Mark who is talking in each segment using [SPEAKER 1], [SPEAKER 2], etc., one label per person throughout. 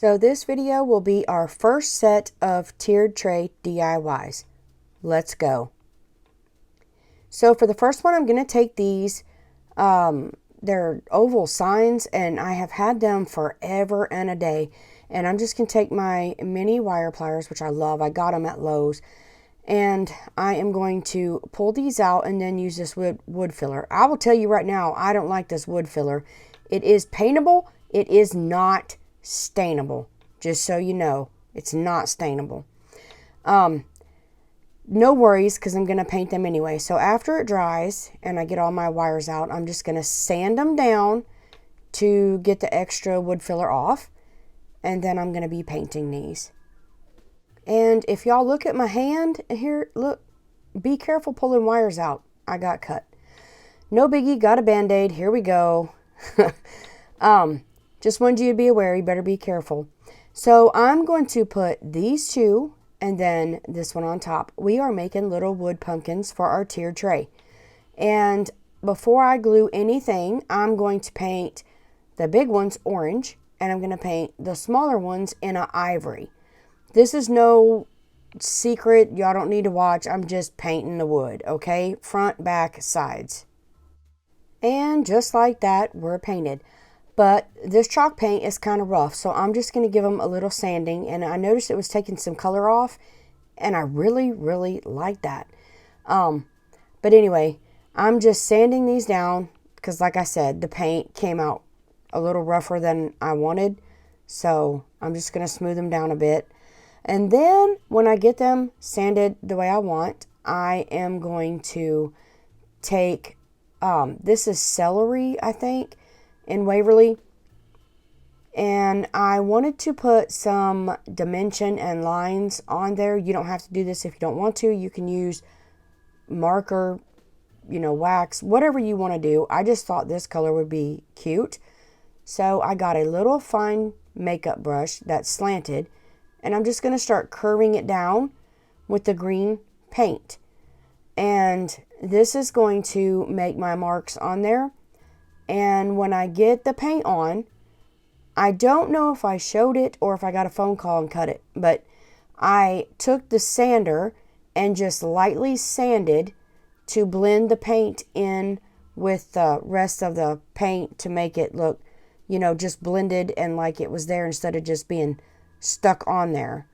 [SPEAKER 1] So this video will be our first set of tiered tray DIYs. Let's go. So for the first one, I'm going to take these, they're oval signs, and I have had them forever and a day. And I'm just going to take my mini wire pliers, which I love. I got them at Lowe's. And I am going to pull these out and then use this wood filler. I will tell you right now, I don't like this wood filler. It is paintable. It is not stainable. Just so you know, it's not stainable. No worries, because I'm going to paint them anyway. So after it dries and I get all my wires out, I'm just going to sand them down to get the extra wood filler off. And then I'm going to be painting these. And if y'all look at my hand here, look, be careful pulling wires out. I got cut. No biggie, got a band-aid. Here we go. Just wanted you to be aware, you better be careful. So I'm going to put these two and then this one on top. We are making little wood pumpkins for our tiered tray. And before I glue anything, I'm going to paint the big ones orange, and I'm going to paint the smaller ones in an ivory. This is no secret. Y'all don't need to watch. I'm just painting the wood, okay? Front, back, sides. And just like that, we're painted. But this chalk paint is kind of rough, so I'm just going to give them a little sanding. And I noticed it was taking some color off, and I really, really like that. But anyway, I'm just sanding these down because, like I said, the paint came out a little rougher than I wanted. So I'm just going to smooth them down a bit. And then when I get them sanded the way I want, I am going to take, this is celery, I think, in Waverly. And I wanted to put some dimension and lines on there. You don't have to do this if you don't want to. You can use marker, wax, whatever you want to do. I just thought this color would be cute. So I got a little fine makeup brush that's slanted, and I'm just going to start curving it down with the green paint. And this is going to make my marks on there. And when I get the paint on, I don't know if I showed it or if I got a phone call and cut it, but I took the sander and just lightly sanded to blend the paint in with the rest of the paint to make it look, just blended and like it was there instead of just being stuck on there.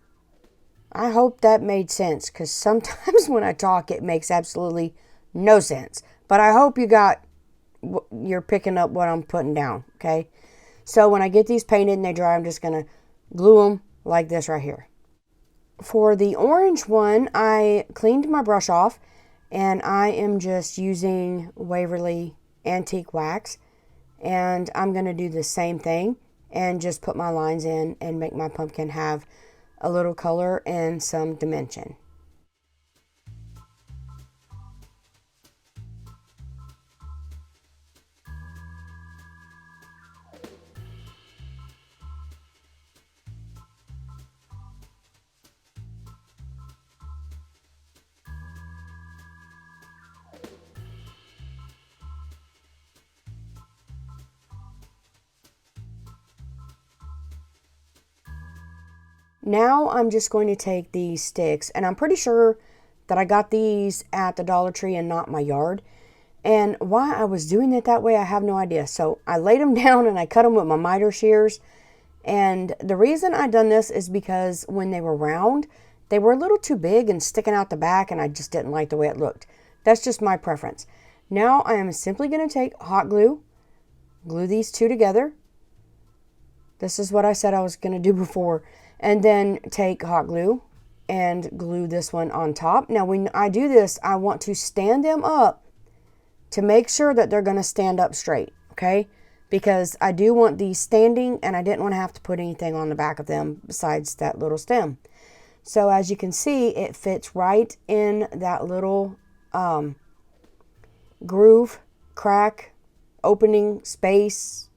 [SPEAKER 1] I hope that made sense, because sometimes when I talk it makes absolutely no sense. But I hope you're picking up what I'm putting down, okay? So when I get these painted and they dry, I'm just going to glue them like this right here. For the orange one, I cleaned my brush off, and I am just using Waverly Antique Wax. And I'm going to do the same thing and just put my lines in and make my pumpkin have a little color and some dimension. Now I'm just going to take these sticks, and I'm pretty sure that I got these at the Dollar Tree and not my yard. And why I was doing it that way, I have no idea. So I laid them down and I cut them with my miter shears. And the reason I done this is because when they were round, they were a little too big and sticking out the back, and I just didn't like the way it looked. That's just my preference. Now I am simply going to take hot glue, glue these two together. This is what I said I was going to do before. And then take hot glue and glue this one on top. Now when I do this, I want to stand them up to make sure that they're going to stand up straight, okay? Because I do want these standing, and I didn't want to have to put anything on the back of them besides that little stem. So as you can see, it fits right in that little groove, crack, opening, space,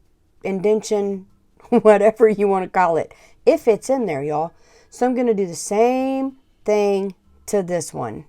[SPEAKER 1] indentation, whatever you want to call it. It fits in there, y'all. So I'm going to do the same thing to this one.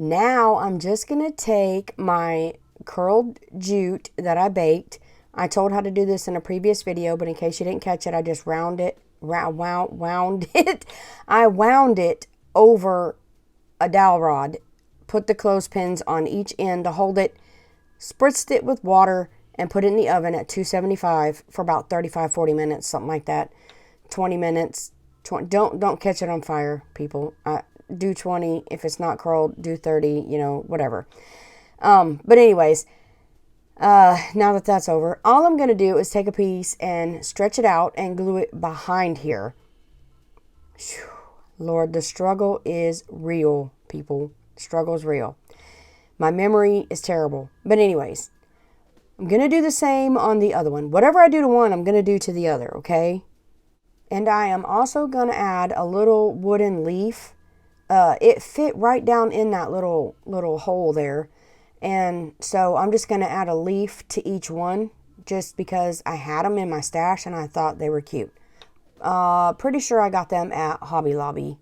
[SPEAKER 1] Now I'm just going to take my curled jute that I baked. I told how to do this in a previous video, but in case you didn't catch it, I just wound it. I wound it over a dowel rod, put the clothespins on each end to hold it, spritzed it with water, and put it in the oven at 275 for about 35-40 minutes, something like that. 20 minutes. Don't catch it on fire, people. Do 20. If it's not curled, do 30, whatever. But anyways, now that that's over, all I'm going to do is take a piece and stretch it out and glue it behind here. Whew. Lord, the struggle is real, people. The struggle is real. My memory is terrible. But anyways, I'm going to do the same on the other one. Whatever I do to one, I'm going to do to the other, okay? And I am also going to add a little wooden leaf. It fit right down in that little hole there. And so I'm just going to add a leaf to each one just because I had them in my stash and I thought they were cute. Pretty sure I got them at Hobby Lobby.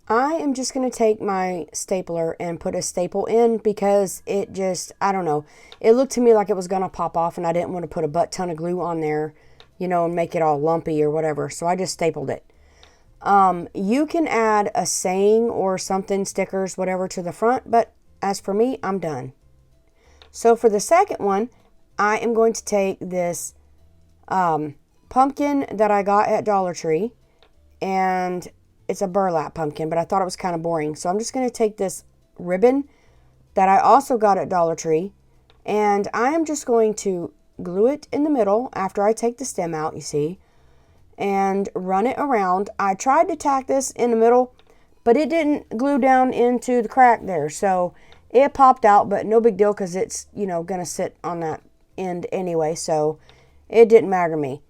[SPEAKER 1] I am just going to take my stapler and put a staple in because it just, I don't know. It looked to me like it was going to pop off and I didn't want to put a butt ton of glue on there, and make it all lumpy or whatever. So I just stapled it. You can add a saying or something, stickers, whatever, to the front, but as for me, I'm done. So for the second one, I am going to take this pumpkin that I got at Dollar Tree, and it's a burlap pumpkin, but I thought it was kind of boring. So I'm just going to take this ribbon that I also got at Dollar Tree, and I am just going to glue it in the middle after I take the stem out, you see, and run it around. I tried to tack this in the middle, but it didn't glue down into the crack there. So it popped out, but no big deal because it's, going to sit on that end anyway. So it didn't matter to me.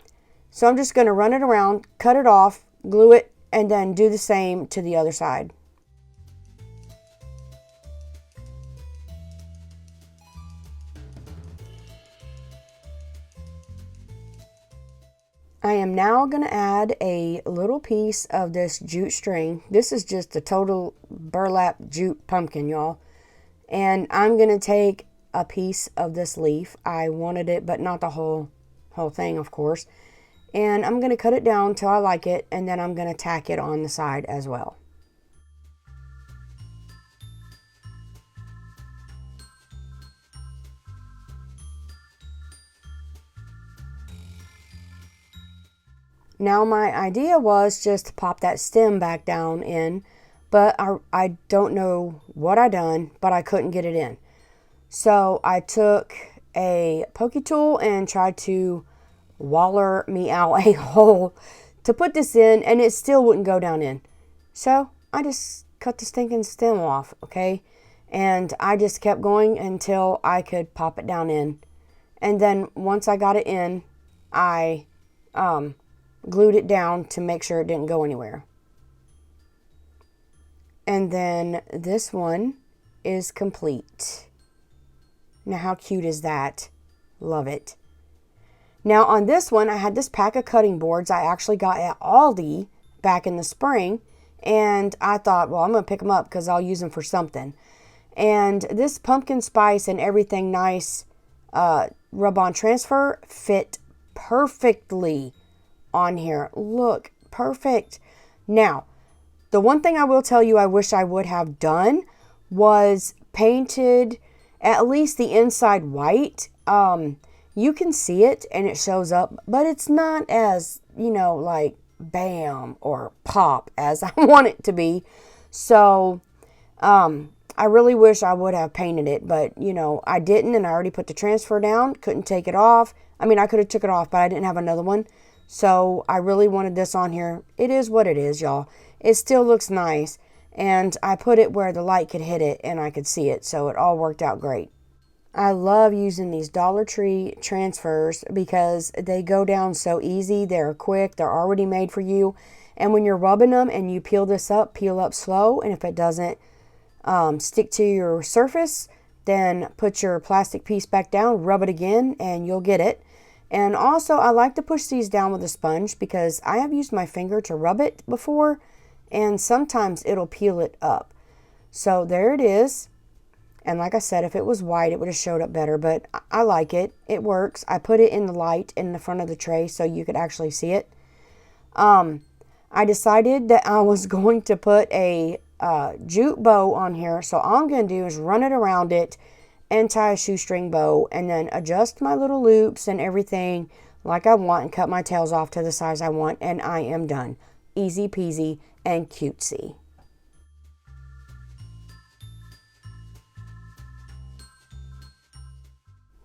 [SPEAKER 1] So I'm just going to run it around, cut it off, glue it, and then do the same to the other side. I am now going to add a little piece of this jute string. This is just a total burlap jute pumpkin, y'all. And I'm going to take a piece of this leaf. I wanted it, but not the whole thing, of course. And I'm going to cut it down till I like it, and then I'm going to tack it on the side as well. Now my idea was just to pop that stem back down in, but I don't know what I done, but I couldn't get it in. So I took a pokey tool and tried to waller me out a hole to put this in, and it still wouldn't go down in. So I just cut the stinking stem off, okay? And I just kept going until I could pop it down in. And then once I got it in, I glued it down to make sure it didn't go anywhere. And then this one is complete. Now how cute is that? Love it. Now on this one, I had this pack of cutting boards I actually got at Aldi back in the spring. And I thought, well, I'm going to pick them up because I'll use them for something. And this pumpkin spice and everything nice rub-on transfer fit perfectly on here. Look, perfect. Now, the one thing I will tell you I wish I would have done was painted at least the inside white. You can see it and it shows up, but it's not as, like bam or pop as I want it to be. So, I really wish I would have painted it, but I didn't, and I already put the transfer down, couldn't take it off. I mean, I could have took it off, but I didn't have another one. So I really wanted this on here. It is what it is, y'all. It still looks nice. And I put it where the light could hit it and I could see it. So it all worked out great. I love using these Dollar Tree transfers because they go down so easy. They're quick. They're already made for you. And when you're rubbing them and you peel this up, peel up slow. And if it doesn't stick to your surface, then put your plastic piece back down, rub it again, and you'll get it. And also, I like to push these down with a sponge because I have used my finger to rub it before, and sometimes it'll peel it up. So there it is. And like I said, if it was white, it would have showed up better, but I like it. It works. I put it in the light in the front of the tray so you could actually see it. I decided that I was going to put a jute bow on here. So all I'm going to do is run it around it and tie a shoestring bow and then adjust my little loops and everything like I want and cut my tails off to the size I want, and I am done. Easy peasy and cutesy.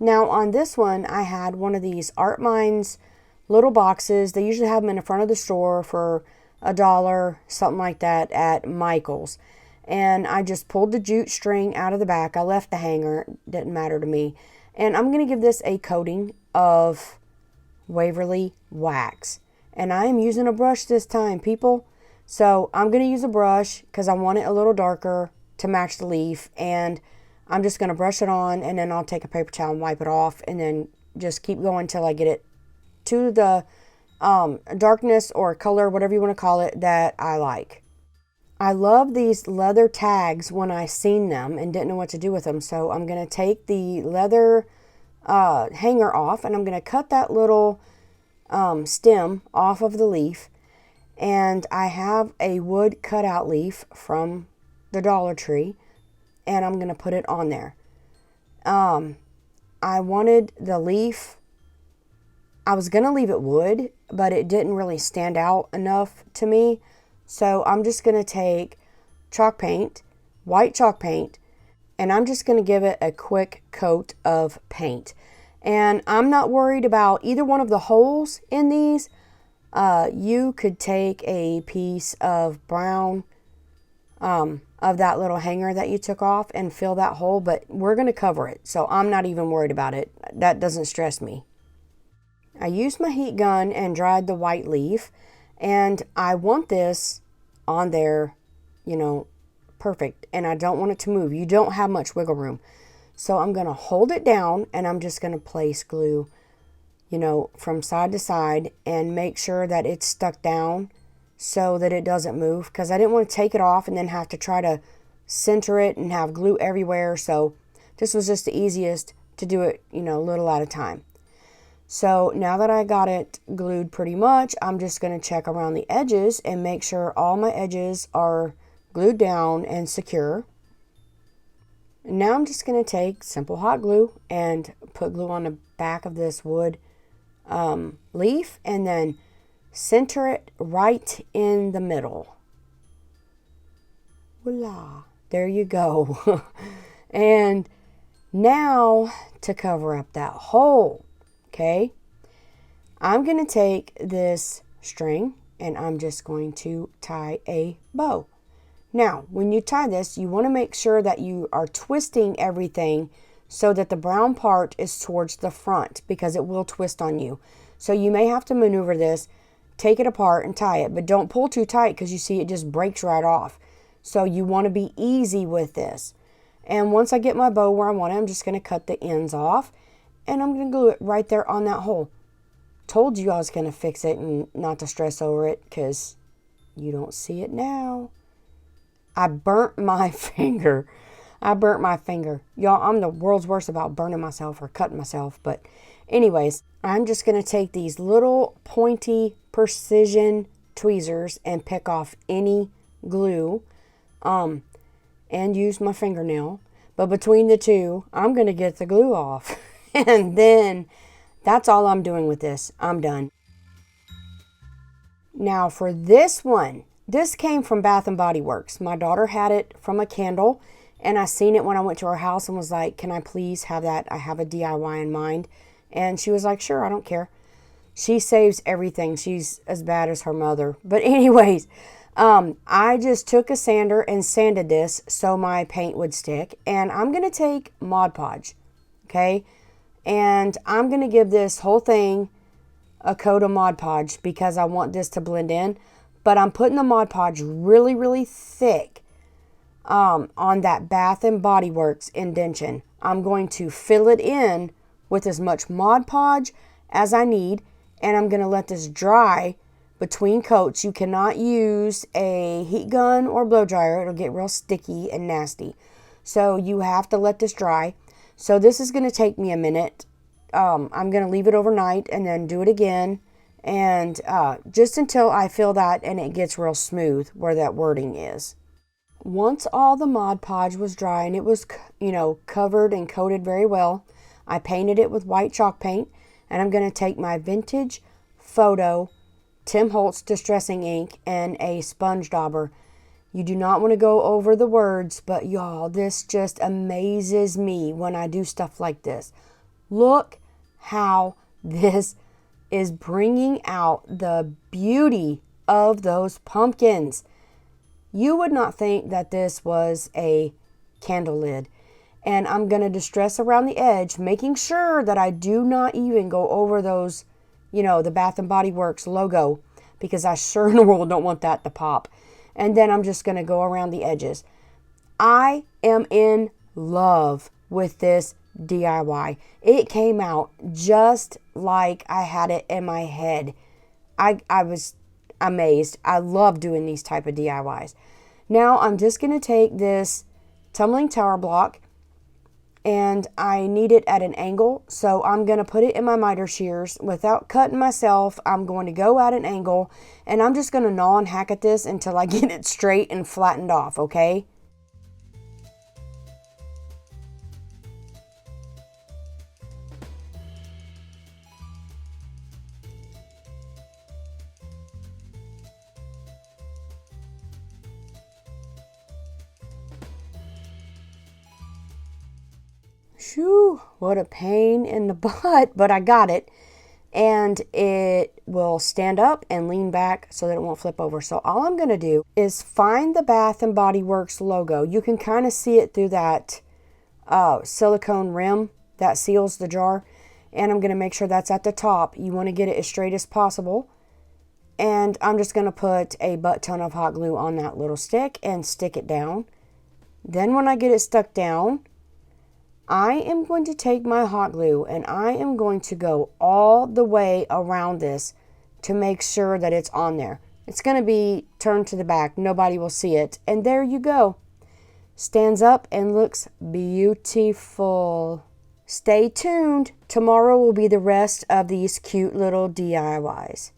[SPEAKER 1] Now on this one, I had one of these Art Minds little boxes. They usually have them in the front of the store for $1, something like that at Michael's. And I just pulled the jute string out of the back. I left the hanger, it didn't matter to me. And I'm going to give this a coating of Waverly wax. And I am using a brush this time, people. So I'm going to use a brush because I want it a little darker to match the leaf. And I'm just going to brush it on, and then I'll take a paper towel and wipe it off, and then just keep going until I get it to the darkness or color, whatever you want to call it, that I like. I love these leather tags when I seen them and didn't know what to do with them. So I'm going to take the leather hanger off, and I'm going to cut that little stem off of the leaf. And I have a wood cutout leaf from the Dollar Tree, and I'm going to put it on there. I wanted the leaf, I was going to leave it wood, but it didn't really stand out enough to me. So I'm just going to take chalk paint, white chalk paint, and I'm just going to give it a quick coat of paint. And I'm not worried about either one of the holes in these. You could take a piece of brown of that little hanger that you took off and fill that hole, but we're going to cover it. So I'm not even worried about it. That doesn't stress me. I used my heat gun and dried the white leaf, and I want this on there, you know, perfect. And I don't want it to move. You don't have much wiggle room. So I'm going to hold it down, and I'm just going to place glue, you know, from side to side and make sure that it's stuck down so that it doesn't move, because I didn't want to take it off and then have to try to center it and have glue everywhere. So this was just the easiest to do it, you know, a little at a time. So now that I got it glued pretty much, I'm just going to check around the edges and make sure all my edges are glued down and secure. And now I'm just going to take simple hot glue and put glue on the back of this wood leaf, and then center it right in the middle. Voila, there you go. And now to cover up that hole, okay, I'm going to take this string and I'm just going to tie a bow. Now, when you tie this, you want to make sure that you are twisting everything so that the brown part is towards the front, because it will twist on you. So you may have to maneuver this, take it apart and tie it, but don't pull too tight because you see it just breaks right off. So you want to be easy with this. And once I get my bow where I want it, I'm just going to cut the ends off, and I'm going to glue it right there on that hole. Told you I was going to fix it and not to stress over it, because you don't see it now. I burnt my finger. Y'all, I'm the world's worst about burning myself or cutting myself. But anyways, I'm just going to take these little pointy precision tweezers and pick off any glue and use my fingernail. But between the two, I'm going to get the glue off. And then that's all I'm doing with this. I'm done. Now for this one, this came from Bath and Body Works. My daughter had it from a candle, and I seen it when I went to her house and was like, can I please have that? I have a DIY in mind. And she was like, sure, I don't care. She saves everything. She's as bad as her mother. But anyways, I just took a sander and sanded this so my paint would stick. And I'm going to take Mod Podge, okay? And I'm going to give this whole thing a coat of Mod Podge because I want this to blend in. But I'm putting the Mod Podge really, really thick on that Bath and Body Works indentation. I'm going to fill it in with as much Mod Podge as I need, and I'm going to let this dry between coats. You cannot use a heat gun or blow dryer. It'll get real sticky and nasty. So you have to let this dry. So this is going to take me a minute. I'm going to leave it overnight and then do it again. And just until I feel that and it gets real smooth where that wording is. Once all the Mod Podge was dry and it was, covered and coated very well, I painted it with white chalk paint. And I'm going to take my Vintage Photo Tim Holtz Distressing Ink and a sponge dauber. You do not want to go over the words, but y'all, this just amazes me when I do stuff like this. Look how this is bringing out the beauty of those pumpkins. You would not think that this was a candle lid. And I'm going to distress around the edge, making sure that I do not even go over those, the Bath & Body Works logo, because I sure in the world don't want that to pop. And then I'm just going to go around the edges. I am in love with this DIY. It came out just like I had it in my head. I was amazed. I love doing these type of DIYs. Now I'm just going to take this tumbling tower block, and I need it at an angle, so I'm going to put it in my miter shears without cutting myself. I'm going to go at an angle, and I'm just going to gnaw and hack at this until I get it straight and flattened off, okay? Shoo, what a pain in the butt, but I got it. And it will stand up and lean back so that it won't flip over. So all I'm going to do is find the Bath & Body Works logo. You can kind of see it through that silicone rim that seals the jar. And I'm going to make sure that's at the top. You want to get it as straight as possible. And I'm just going to put a butt ton of hot glue on that little stick and stick it down. Then when I get it stuck down, I am going to take my hot glue and I am going to go all the way around this to make sure that it's on there. It's going to be turned to the back. Nobody will see it. And there you go. Stands up and looks beautiful. Stay tuned. Tomorrow will be the rest of these cute little DIYs.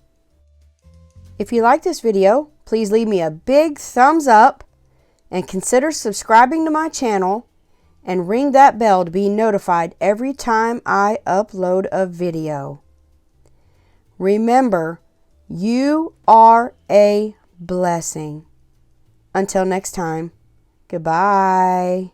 [SPEAKER 1] If you like this video, please leave me a big thumbs up and consider subscribing to my channel. And ring that bell to be notified every time I upload a video. Remember, you are a blessing. Until next time, goodbye.